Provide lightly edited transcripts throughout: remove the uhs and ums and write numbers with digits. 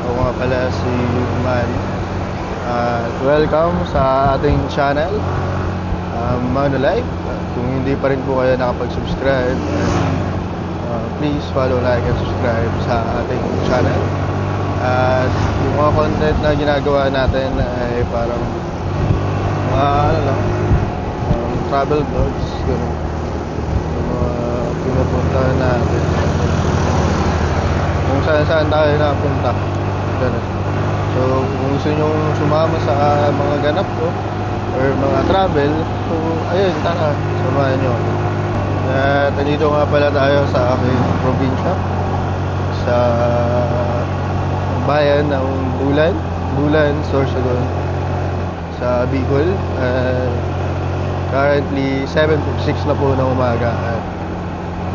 Ako nga pala si Man. At welcome sa ating channel, Manolife. Kung hindi pa rin po kayo nakapag-subscribe, please follow, like, and subscribe sa ating channel. At yung mga content na ginagawa natin ay parang mga travel vlogs, gano'n. Yung mga pinupuntahan natin, kung saan tayo napunta, gano'n. So kung gusto nyo sumama sa mga ganap ko or mga travel, so ayun, tara, samahan nyo ako. At nandito nga pala tayo sa aking probinsya, sa bayan ng Bulan, Sorsogon, sa Bicol. Currently 7:06 na po ng umaga. At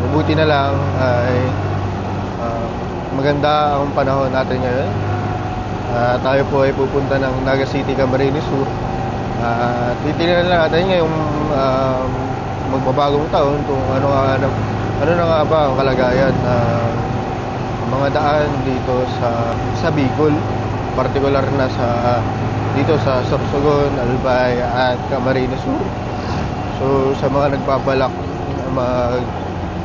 mabuti na lang ay maganda ang panahon natin ngayon. Tayo po ay pupunta ng Naga City, Camarines Sur. Titingnan natin ngayong magbabagong taon kung ano na nga ba ang kalagayan ng mga daan dito sa Bicol, partikular na dito sa Sorsogon, Albay at Camarines Sur. So sa mga nagbabalak na mag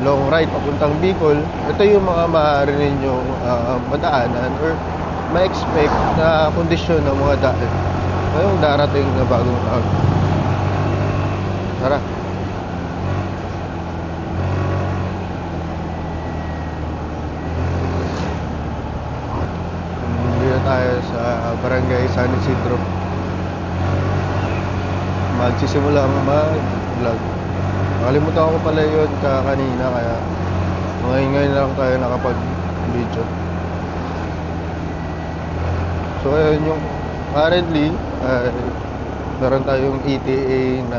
long ride papuntang Bicol, ito yung mga maaari ninyong madaanan or ma-expect na kondisyon ng mga daan ngayong darating na bagong taon. Tara. Dito tayo sa Barangay San Isidro. Magsisimula ang mag-vlog. Nakalimutan ko pala yun kanina, kaya ngayon na lang tayo nakapag-video. So ayun, yung currently meron tayong ETA na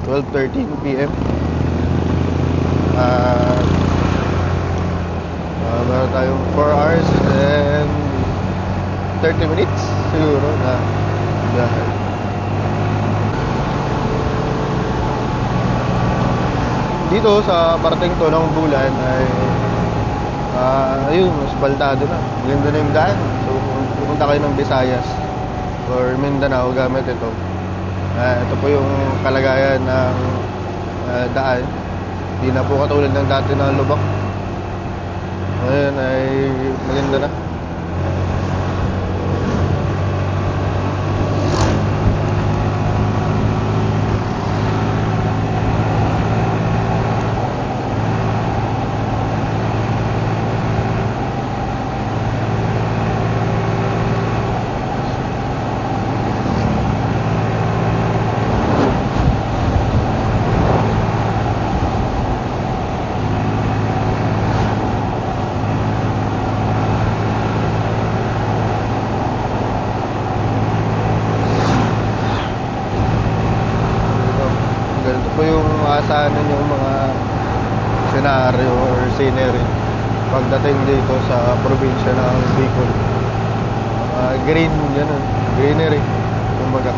12:13 PM. Meron tayong 4 hours and 30 minutes siguro na biyahe. Dito sa parting to ng Bulan ay ayun, mas baltado na. Maganda na yung daan. So kung pupunta kayo ng Visayas or Mindanao gamit ito, ito po yung kalagayan ng daan. Hindi na po katulad ng dati na lubak. Ngayon ay maganda na. Ito po yung asahan yung mga senaryo or scenery pagdating dito sa probinsya ng Bicol. Green, ganun, greenery, kumbaga.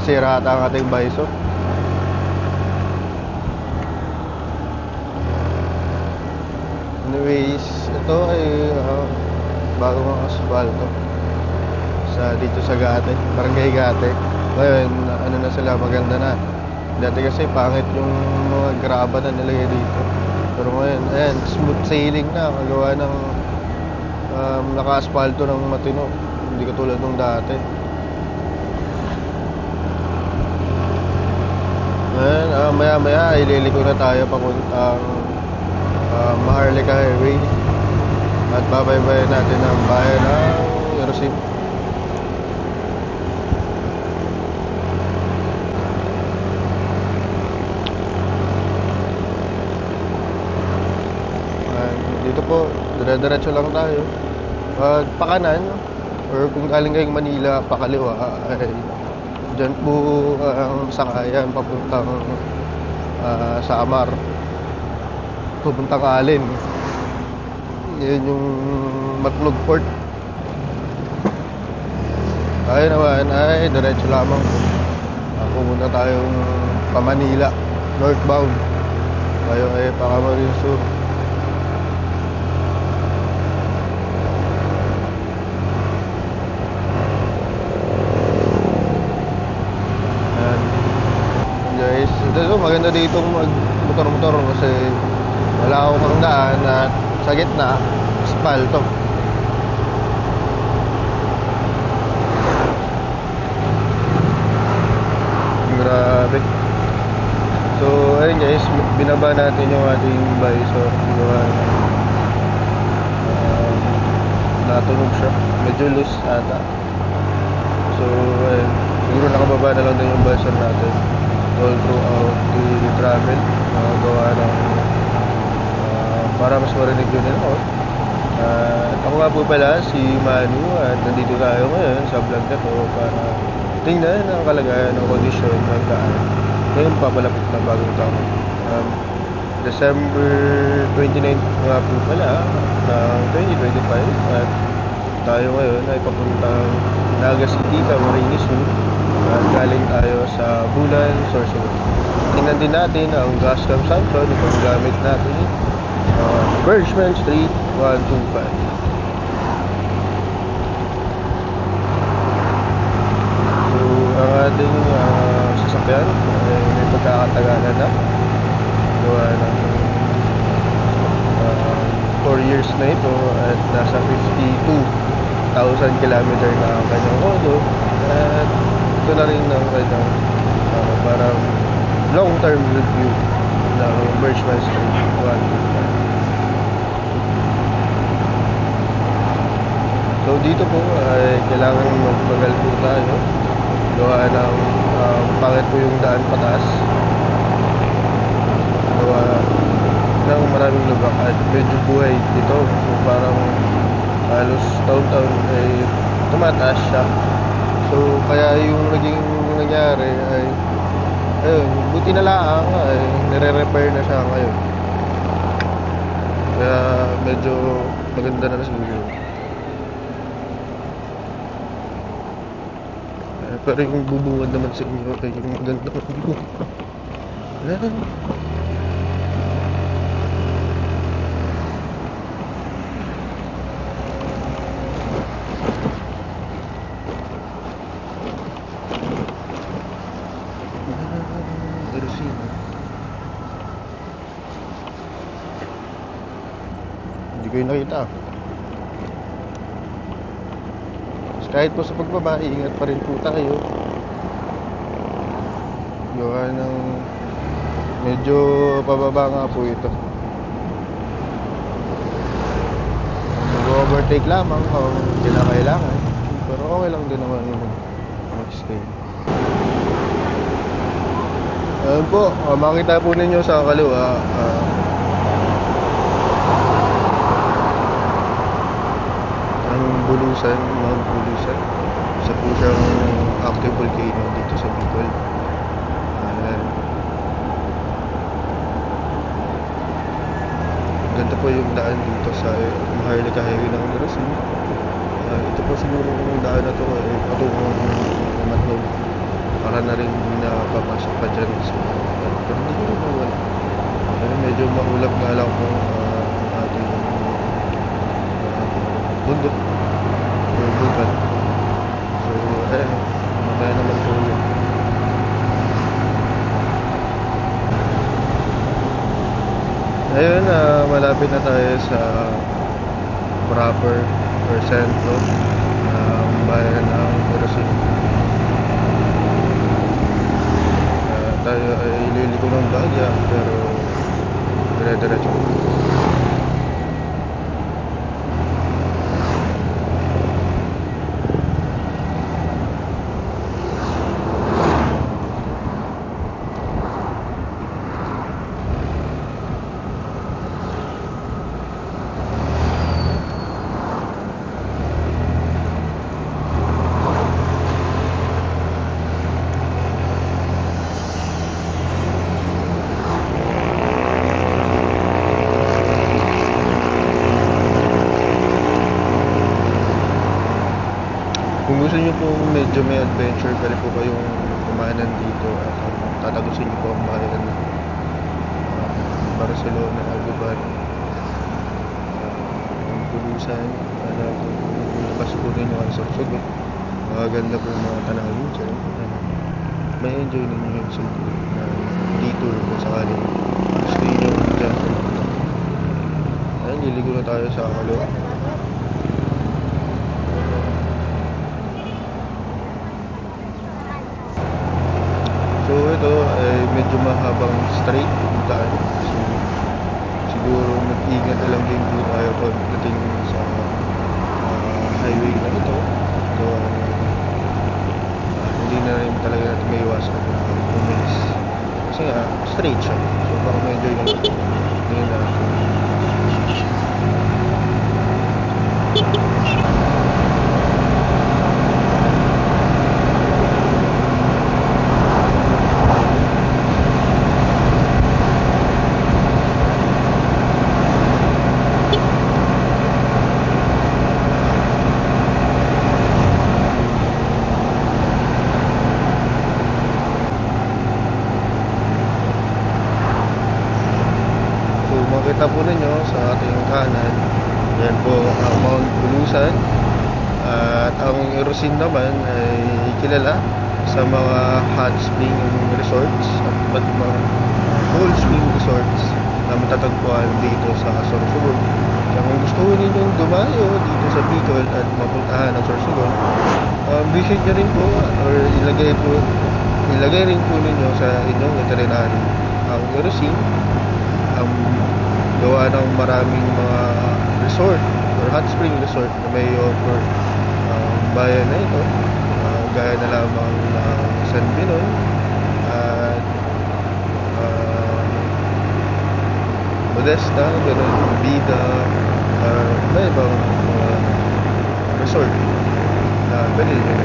Sira ata ang ating baiso. Anyways, ito ay bagong asfalto dito sa Gate, Barangay Gate. Ngayon, ano na sila, maganda na. Dati kasi pangit yung mga graba na nilagay dito. Pero ngayon, ayan, smooth sailing na. Magawa ng naka-asfalto ng matino. Hindi katulad nung dati. Ngayon, maya-maya ililiko na tayo papuntang Maharlika Highway. At babaybayin natin ang bayan ng Yerosim. Dito po, dire-diretso lang tayo. Pakanan, or kung galing kayong Manila, pakaliwa, ay Diyan po ang sakayan papuntang Samar, papuntang Alin. Yun yung Maclog Port. Tayo naman ay diretso lamang. Pumunta tayong pa Manila, northbound. Tayo ay pa Camarines Sur. Guys, ito maganda dito mag-motor-motor kasi wala akong daan at sa gitna asfalto. Grabe. So ayun guys, binaba natin yung ating visor. Natunog siya, medyo loose ata. So ayun, siguro nakababa na lang din yung visor natin all throughout the travel. Gawa ng para mas marinig yun nila ako. Ako nga po pala si Manu at nandito tayo ngayon sa vlog na to para tingnan ang kalagayan ng kondisyon ng daan ngayon papalapit na bagong taon. December 29 nga po pala ng 2025 at tayo ngayon ay papuntang Naga City, Camarines Sur at galing tayo sa Bulan, Sorsogon. Tingnan din natin ang gas consumption itong gamit natin Birchman Street 125. Ang ating sasakyan ay may pagkakatagalan na gawa ng 4 years na ito at nasa 52,000 kilometer na ang kanyang kodo at ito na rin ang kanyang parang long term review ng Birchman Street 125. So dito po ay kailangan magbagal po tayo gawa ng pangit po yung daan pataas, gawa ng maraming lubak at medyo buhay dito. So parang halos taon-taon ay tumataas siya. So kaya yung naging nangyari ay ayun, buti na lang ay nire-repair na siya ngayon. Kaya medyo maganda na siguro. Pero yung bubungad naman sa inyo ay yung maganda ko. Wala na. Hindi ko yung nakita. Kahit po sa pagbaba, ingat pa rin po tayo. Gawa ng medyo pababa nga po ito. Mag-overtake lamang kung kailangan. Pero okay lang din naman yung mag-stay. Ayun po, makita po ninyo sa kaliwa. Bulusan, Mount Bulusan. Isa po siyang active volcano dito sa Bicol. Ganda po yung daan dito sa Maharlika Highway ng Quezon. Ito po siguro yung daan na to ay patungong Maclog para na rin napapasok pa dyan sa pero hindi ko rin mawala. Medyo maulap nga lang po ang ating bundok. Bukan. So, kaya naman po yun. Ayun, malapit na tayo sa proper or sentro ng bayan ng Quezon. Tayo ay ililiko ng Bagya pero dire-diretso. gusto niyo po medyo may adventure, pwede po kayong kumanan dito at tatagusin niyo po ang bayan ng Barcelona, Guban, ang Pulusan, kung labas po ninyo ang Sorsogon. Magaganda po yung mga tanawin dyan. May enjoy ninyo yung simple na detour kung sakali gusto niyo dyan pumunta. Ayun, liligo na tayo sa kaloob. So ito ay medyo mahabang straight yung daan. So siguro mag-ingat na lang din po tayo pagdating sa highway na ito. So hindi na rin talaga natin may iwasan na bumilis. Kasi nga straight siya. So baka medyo yung tingin natin. Makita po ninyo sa ating kanan, yan po ang Mount Bulusan, at ang Erosin naman ay kilala sa mga hot spring resorts at mga cold spring resorts na matatagpuan dito sa Sorsogon. Kaya kung gusto ninyong dumayo dito sa Bicol at mapuntahan ang Sorsogon, visit nyo rin po or ilagay rin po ninyo sa inyong itinerary ang Erosin, gawa ng maraming mga resort or hot spring resort na may offer bayan na ito, gaya na lamang ng San Binoy at Modesta, gano'n, Bida, may ibang resort na pwede nyo.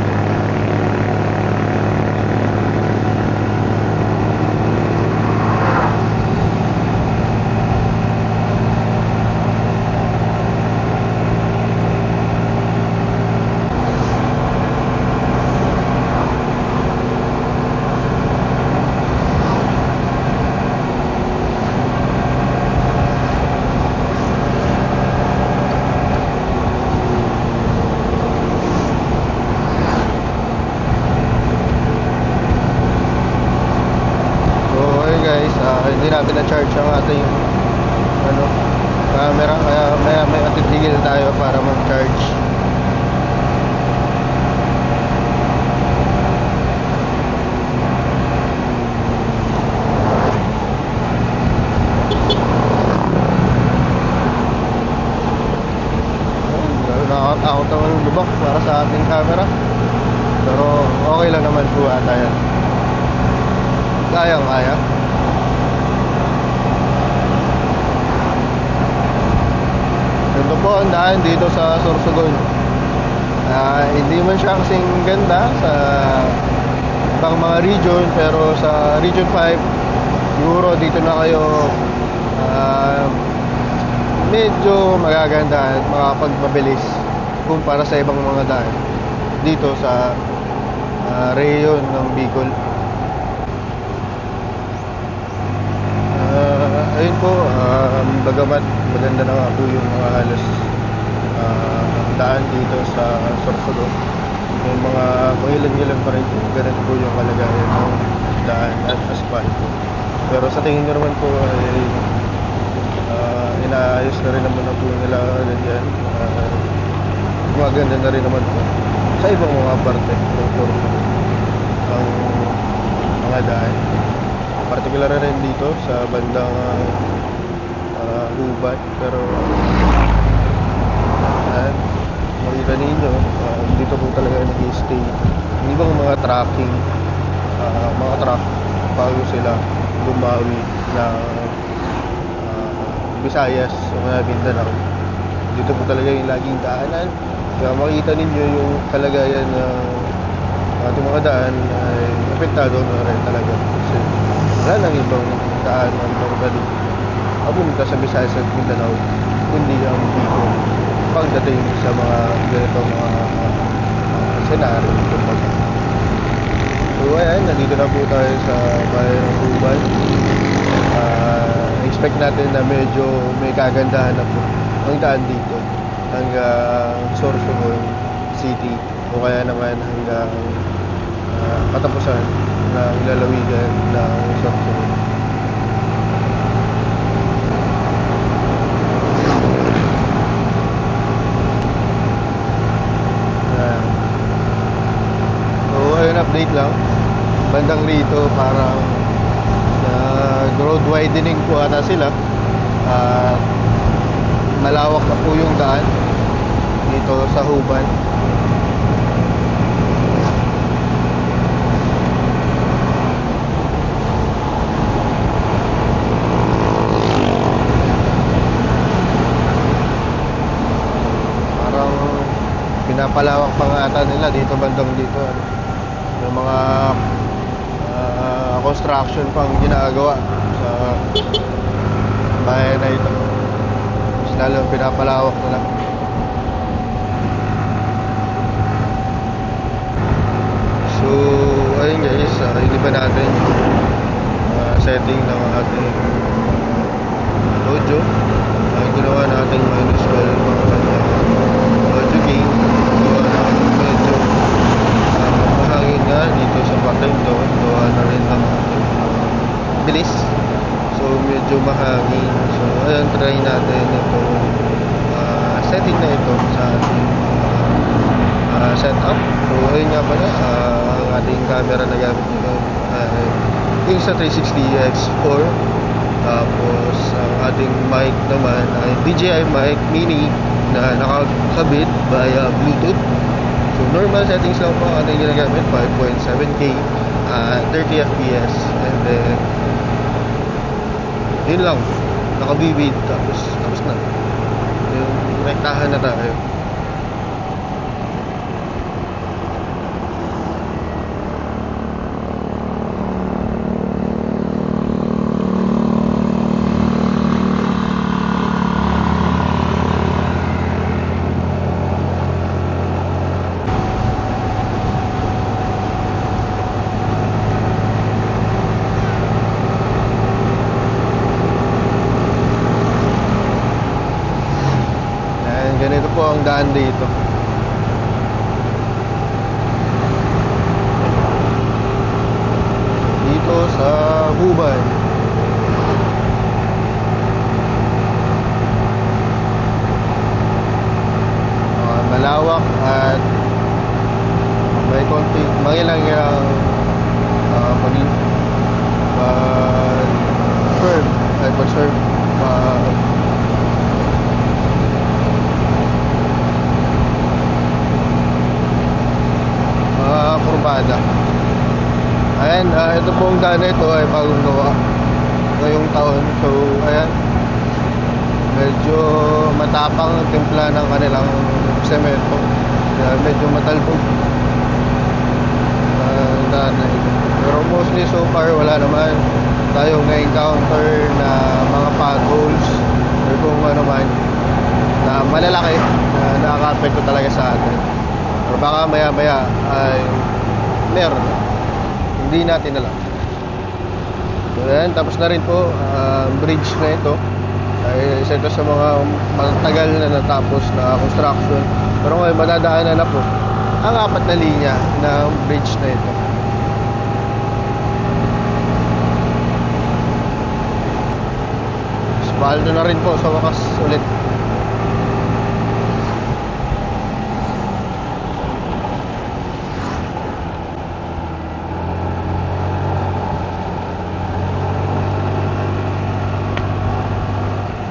Hindi natin na-charge ang ating camera, kaya may titigil tayo para mag-charge. Nakakatakot naman yung lubak para sa ating camera, pero okay lang naman po ata yan. Kaya. Ito po ang daan dito sa Sorsogon. Hindi man siya kasing ganda sa ibang mga region, pero sa Region 5 siguro dito na kayo medyo magaganda at makakapagmabilis kumpara sa ibang mga daan dito sa rehiyon ng Bicol. Ayun po, bagamat maganda na nga po yung mga halos daan dito sa Sorsogon, yung mga mahilan-hilan pa rin po, ganun po yung kalagayan ng daan at asfalto. Pero sa tingin nyo naman po ay inaayos na rin naman na po nila ganyan. Maganda na rin naman po sa ibang mga parte ng Sorsogon ang mga daan. Partikular na rin dito sa bandang Gubat, pero makita ninyo dito po talaga nag-i-stay hindi bang mga tracking mga truck bago sila bumawi ng Visayas o Mindanao. Dito po talaga yung laging daanan, kaya makita ninyo yung kalagayan ng ating mga daan ay apektado na rin talaga kasi wala nang ibang daan ang normally papunta sa Visayas at Mindanao kundi ang Bicol pagdating sa mga ganito mga senaryo kung baga. So ayan, nandito na po tayo sa bayan ng Huban. Expect natin na medyo may kagandahan na po ang daan dito hanggang Sorsogon City o kaya naman hanggang katapusan ng lalawigan ng Sorsogon. So ayun, update lang. Bandang rito parang road widening po ata sila at malawak na po yung daan dito sa Huban. Parang pinapalawak pa nga ata nila dito bandang dito, yung mga construction pang ginagawa sa bayan na ito. Mas lalo pinapalawak nila. So ayun guys, iniba natin setting ng ating audio. Ginawa natin minus 12 audio gain. Gawa natin medyo mahangin nga dito sa bottom doon. Gawa na rin ang bilis. So medyo mahangin. So ayan, try natin itong setting na ito sa ating setup. So ayun nga pala, ang ating camera na gamit nito ay Insta360X4. Tapos ang ating mic naman ay DJI mic mini na nakakabit via Bluetooth. So normal settings lang po ang ating ginagamit, 5.7K, 30 FPS, and then yun lang, naka-vivid, tapos na yung rektahan na tayo. Ganito po ang daan dito. Dito sa Huban. Malawak at may konti, mangilang-ilang pag-serve kurbada. Ayan, ito pong daan na ito ay bagong gawa ngayong taon. So ayan, medyo matapang ang timpla ng kanilang semento, kaya medyo matalbog daan na ito. Pero mostly so far wala naman tayong na-encounter na mga potholes or kung ano man na malalaki na nakaka-apekto talaga sa atin. Pero baka maya-maya ay meron, hindi natin alam. So yan, tapos na rin po bridge na ito. Ay isa ito sa mga matagal na natapos na construction. Pero ngayon madadaanan na po ang 4 na linya ng bridge na ito. Asfalto na rin po sa wakas ulit.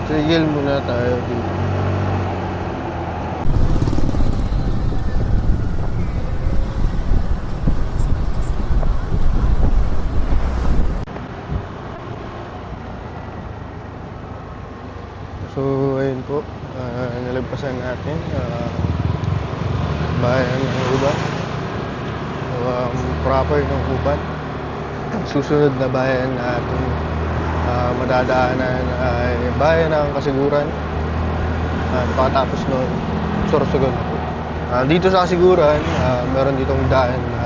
Tigil muna tayo dito. So ayun po, nalagpasan natin bayan ng Huban. So proper ng Huban. Susunod na bayan na ating madadaanan ay bayan ng Kasiguran, at pagkatapos nun Sorsogon na po. Dito sa Kasiguran, meron ditong daan na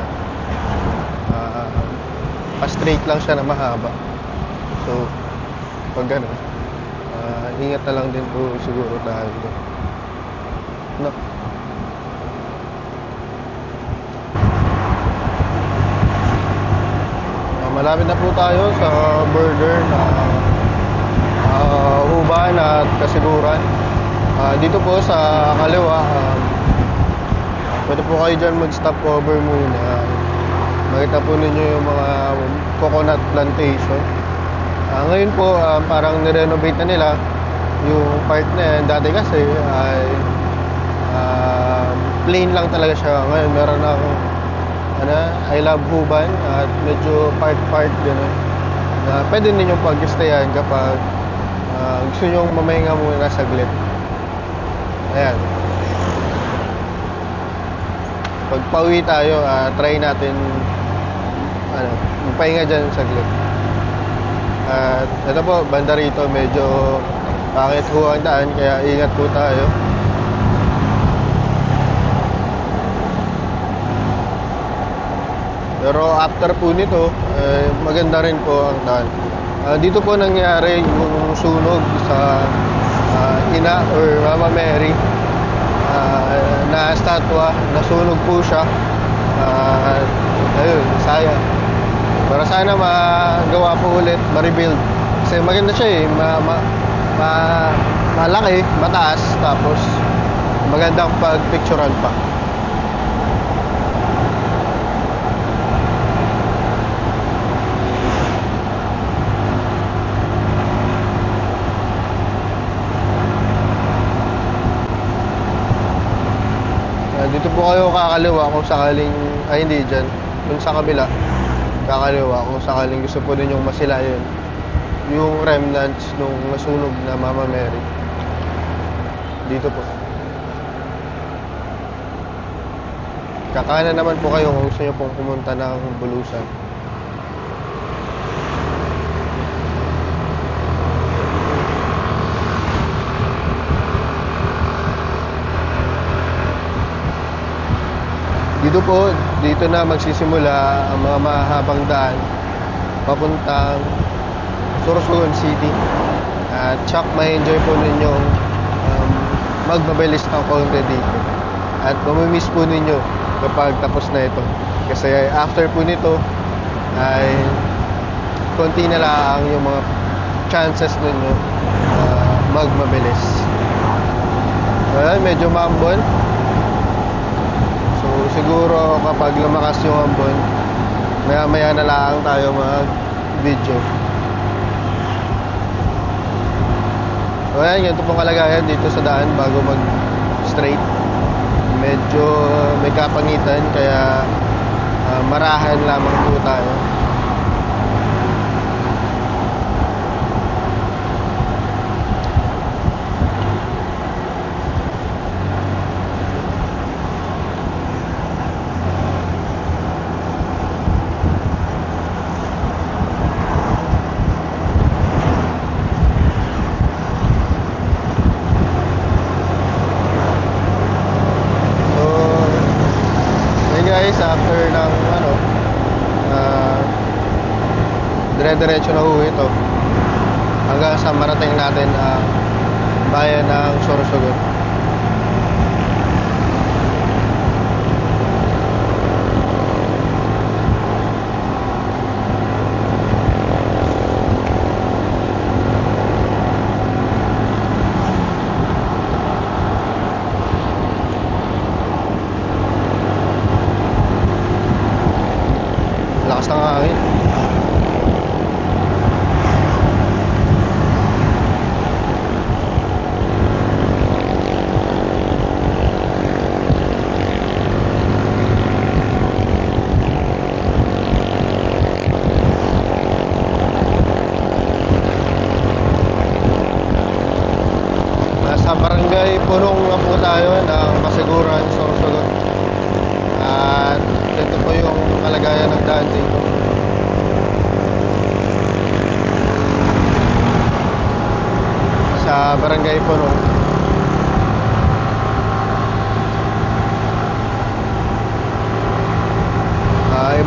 pa-straight lang siya na mahaba. So, pag gano'n, ingat na lang din po siguro tayo. No. Malapit na po tayo sa border na Uban at Kasiguran. Dito po sa kaliwa, pwede po kayo dyan mag-stop over muna. Makita po ninyo yung mga coconut plantation. Ngayon po, parang nirenovate na nila yung part na yan. Dati kasi ay plain lang talaga siya. Ngayon meron ng I love Uban at medyo part gano'n. Pwede ninyong pag-stayan kapag gusto nyo mamahinga muna saglit. Ayan. Pag pauwi tayo, try natin magpahinga dyan saglit. At ito po, banda rito medyo pangit ho ang daan, kaya ingat po tayo. Pero after po nito, maganda rin po ang daan. Dito po nangyari yung sunog sa Ina or Mama Mary na statwa. Nasunog po siya. Ayun, sayang. Para sana magawa po ulit, ma-rebuild. Kasi maganda siya malaki, mataas, tapos magandang pag-picturean pa. Dito po kayo kakaliwa kung sakaling, hindi dyan, dun sa kabila, kakaliwa kung sakaling gusto po ninyong masilayan yung remnants nung nasunog na Mama Mary. Dito po. Kakanan naman po kayo kung gusto nyo pong pumunta ng Bulusan. Dito na magsisimula ang mga mahabang daan papuntang Sorsogon City. At tsak ma-enjoy po ninyong magmabilis ng konti dito. At mamimiss po ninyo kapag tapos na ito. Kasi after po nito ay konti na lang yung mga chances ninyo magmabilis. Well, medyo maambon. So siguro kapag lumakas yung ambon, maya na lang tayo mag-video. So ayan, ganito pong kalagayan dito sa daan bago mag-straight. Medyo may kapangitan, kaya marahan lamang po tayo. After ng dire-diretso na ho ito hanggang sa marating natin ang bayan ng Sorsogon. Lakas ng hangin.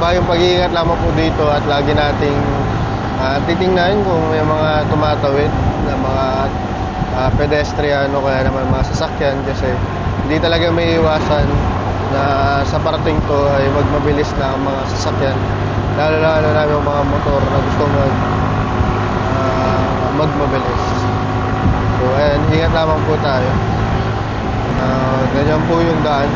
bayong pag-iingat lamang po dito at lagi nating titingnan kung may mga tumatawid na mga pedestriano kaya naman mga sasakyan kasi hindi talaga may iwasan na sa parating to ay magmabilis na ang mga sasakyan lalo na yung mga motor na gusto magmabilis. So ayan, ingat lamang po tayo. Ganyan po yung daan.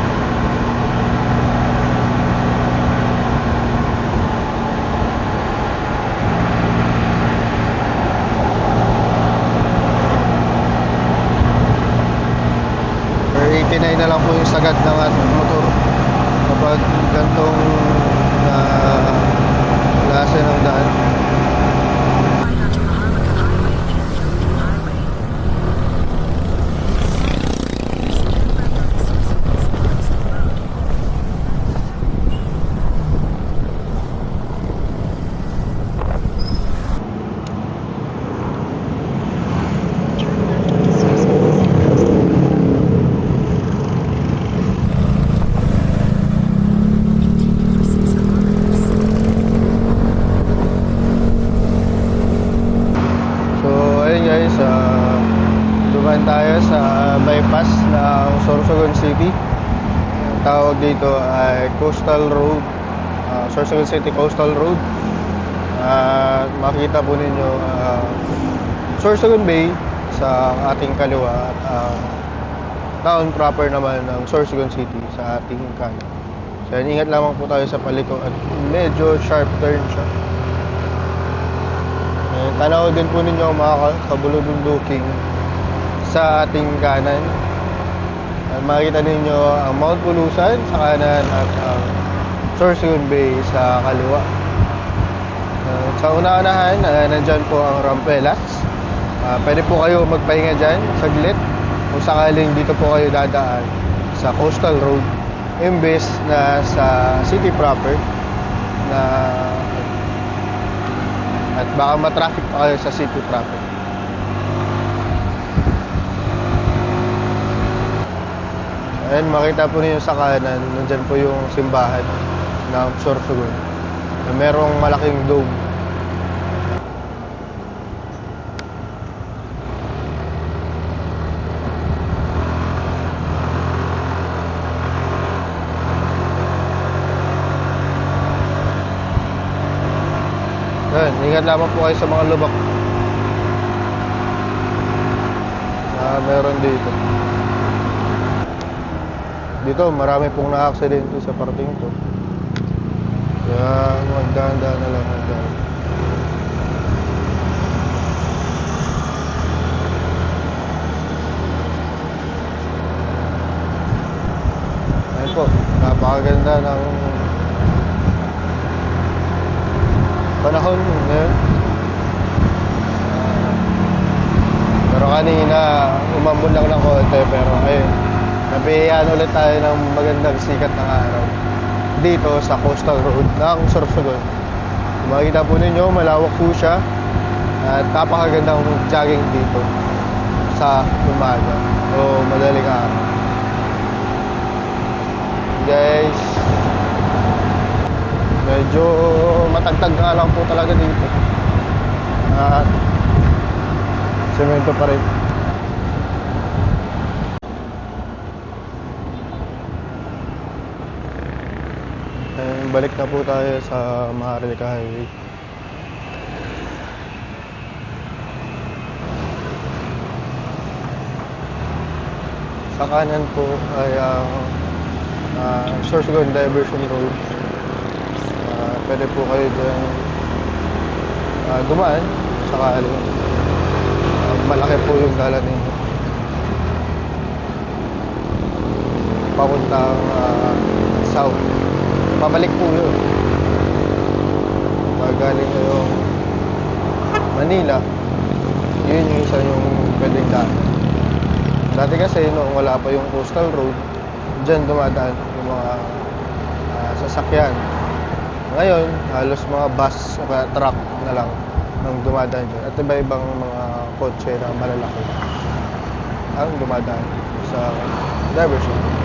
Or 89 na lang po yung sagad ng ating motor kapag gantong klase ng daan. Dumaan tayo sa bypass ng Sorsogon City. Ang tawag dito ay Coastal Road, Sorsogon City Coastal Road. Makikita po ninyo Sorsogon Bay sa ating kaliwa at town proper naman ng Sorsogon City sa ating kanan. So ingat lamang po tayo sa paliko at medyo sharp turn siya. Tanaw din po ninyo mga kabuludunduking sa ating kanan. Makikita ninyo ang Mount Pulusan sa kanan at ang Sorsogon Bay sa kaliwa. Sa una-unahan, nandyan po ang Rampelas. Pwede po kayo magpahinga dyan saglit kung sakaling dito po kayo dadaan sa Coastal Road imbes na sa city proper na at baka matraffic pa kayo sa city proper. Ayan, makita po ninyo sa kanan, nandyan po yung simbahan ng Sorsogon na merong malaking dome. Ayan, ingat lamang po kayo sa mga lubak na meron dito. Dito, marami pong na-aksidente sa parting to. Kaya magdahan-dahan na lang magdahan. Ayun po, napakaganda ng panahon ngayon. Pero kanina, umambon lang ng konti pero ayun. Nabiyahan ulit tayo ng magandang sikat ng araw dito sa Coastal Road ng Sorsogon. Makikita po ninyo, malawak po siya at napakagandang jogging dito sa umaga o madaling araw. Guys, medyo matagtag nga lang po talaga dito at semento pa rin. Balik na po tayo sa Maharlika Highway. Sa kanan po ay ang Sorsogon Diversion Road. Pwede po kayo dyan dumaan sakali. Malaki po yung dala ninyo papuntang south. Pabalik po yun. Pag galing kayong Manila, yun yung isa yung pwedeng daan. Dati kasi noong wala pa yung Coastal Road, dyan dumadaan yung mga sasakyan. Ngayon, halos mga bus o truck na lang ang dumadaan dyan. At iba-ibang mga kotse na malalaki ang dumadaan sa diversion.